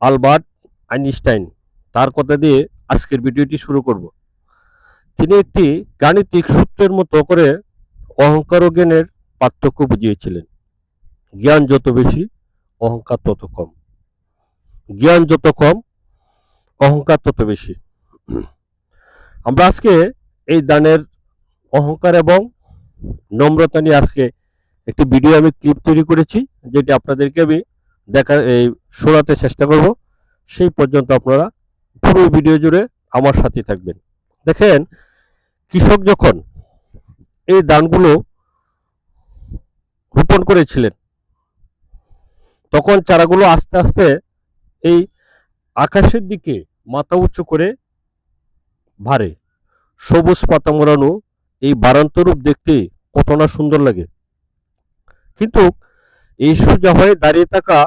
Albert Einstein, তার কথা দিয়ে আজকের ভিডিওটি শুরু করব। তিনি একটি গাণিতিক সূত্রের মতো করে অহংকার ও জ্ঞানের পার্থক্য বুঝিয়েছিলেন। জ্ঞান যত বেশি, অহংকার তত কম। জ্ঞান যত কম, অহংকার তত বেশি। আমরা আজকে এই দানের অহংকার এবং নম্রতা নিয়ে আজকে একটি ভিডিও আমি ক্লিপ তৈরি করেছি, যেটি আপনাদেরকে আমি শোনাতে চেষ্টা করব। সেই পর্যন্ত আপনারা পুরো ভিডিও জুড়ে আমার সাথে থাকবেন। দেখেন, কৃষক যখন এই ধানগুলো রোপণ করেছিলেন, তখন চারাগুলো আস্তে আস্তে এই আকাশের দিকে মাথা উঁচু করে ভারে। সবুজ পাতা মোড়ানো এই বারান্ত রূপ দেখতে কত না সুন্দর লাগে। কিন্তু এই সোজা হয়ে দাঁড়িয়ে থাকা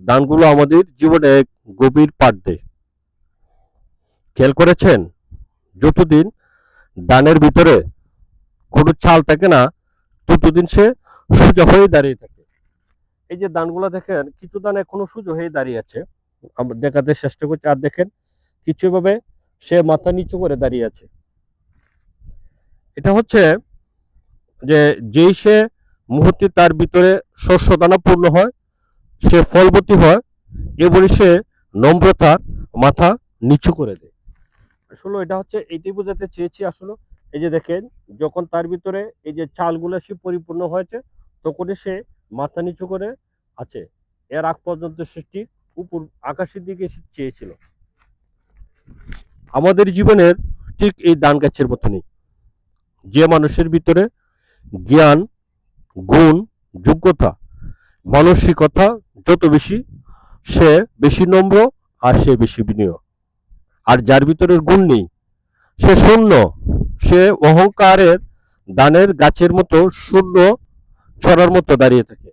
ধানগুলো আমাদের জীবনে এক গভীর পাঠ দেয়। খেয়াল করেছেন, যতদিন ধানের ভিতরে কোনো চাল থাকে না, ততদিন সে সোজা হয়ে দাঁড়িয়ে থাকে। এই যে ধানগুলো দেখেন, কিছু ধান এখনো সোজা হয়ে দাঁড়িয়ে আছে, আমরা দেখাতে চেষ্টা করছি। আর দেখেন, কিছু ভাবে সে মাথা নিচু করে দাঁড়িয়ে আছে। এটা হচ্ছে যে যেই সে মুহূর্তে তার ভিতরে শস্য দানা পূর্ণ হয়, সে ফলবতী হয়, এবারে সে নম্রতার মাথা নিচু করে দেয়। আসলে এটা হচ্ছে, এটাই বোঝাতে চেয়েছি। আসলে এই যে দেখেন, যখন তার ভিতরে এই যে চালগুলো সে পরিপূর্ণ হয়েছে, তখনই সে মাথা নিচু করে আছে। এর আগ পর্যন্ত সে ঠিক উপর আকাশের দিকে চেয়েছিল। আমাদের জীবনের ঠিক এই ধান গাছের মতনই, যে মানুষের ভিতরে জ্ঞান, গুণ, যোগ্যতা, মানসিকতা যত বেশি, সে বেশি নম্র আর সে বেশি বিনয়ী। আর যার ভিতরে গুণ নেই, সে শূন্য, সে অহংকারের দানের গাছের মতো শূন্য ছড়ার মতো দাঁড়িয়ে থাকে।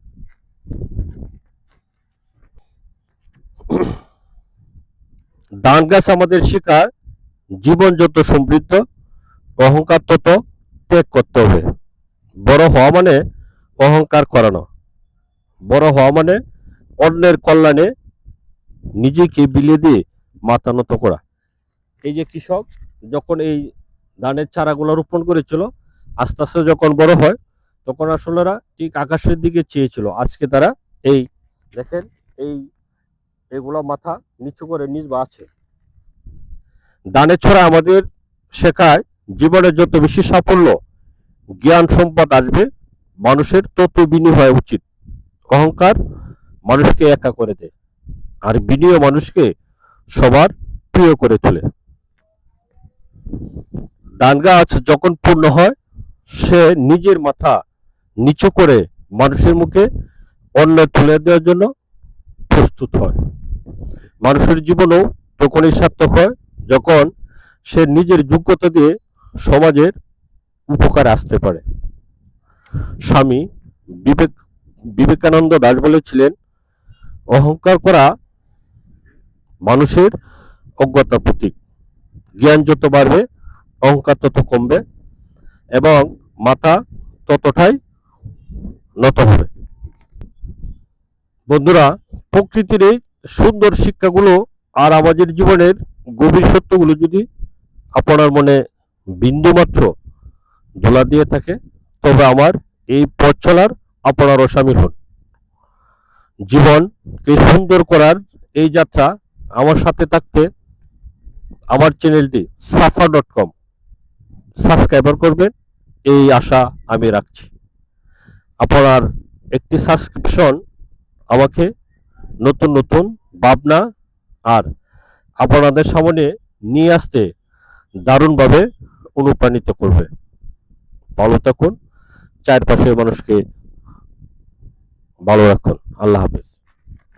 ধান গাছ আমাদের শেখায়, জীবন যত সমৃদ্ধ, অহংকার তত ত্যাগ করতে হবে। বড় হওয়া মানে অহংকার করানো। বড় হওয়া মানে অন্যের কল্যাণে নিজেকে বিলিয়ে দিয়ে মাথা নত করা। এই যে কৃষক যখন এই ধানের চারাগুলো রোপণ করেছিল, আস্তে আস্তে যখন বড় হয়, তখন আসলে ঠিক আকাশের দিকে চেয়েছিল। আজকে তারা এই দেখেন, এই এগুলো মাথা নিচু করে নিজ বা আছে। ধানের ছড়া আমাদের শেখায়, জীবনে যত বেশি সাফল্য, জ্ঞান, সম্পদ আসবে, মানুষের তত বিনয়ী হওয়া উচিত। অহংকার মানুষকে একা করে দেয়, আর বিনয়ী মানুষকে সবার প্রিয় করে তোলে। ধান গাছ যখন পূর্ণ হয়, সে নিজের মাথা নিচু করে মানুষের মুখে অন্ন তুলে দেওয়ার জন্য প্রস্তুত হয়। মানুষের জীবনও তখনই সার্থক হয়, যখন সে নিজের যোগ্যতা দিয়ে সমাজের উপকারে আসতে পারে। স্বামী বিবেক বিবেকানন্দ দাস বলেছিলেন, অহংকার করা মানুষের অজ্ঞতার প্রতীক। জ্ঞান যত বাড়বে, অহংকার তত কমবে এবং মাথা ততটাই নত হবে। বন্ধুরা, প্রকৃতির এই সুন্দর শিক্ষাগুলো আর আমাদের জীবনের গভীর সত্যগুলো যদি আপনার মনে বিন্দুমাত্র ধোলা দিয়ে থাকে, তবে আমার এই পথ চলার আপনারও সামিল হন। জীবনকে সুন্দর করার এই যাত্রা আমার সাথে থাকতে আমার চ্যানেলটি safa.com সাবস্ক্রাইবার করবেন, এই আশা আমি রাখছি। আপনার একটি সাবস্ক্রিপশন আমাকে নতুন নতুন ভাবনা আর আপনাদের সামনে নিয়ে আসতে দারুণভাবে অনুপ্রাণিত করবে। ভালো থাকুন, চারপাশের মানুষকে ভালো রাখুন। আল্লাহ হাফেজ।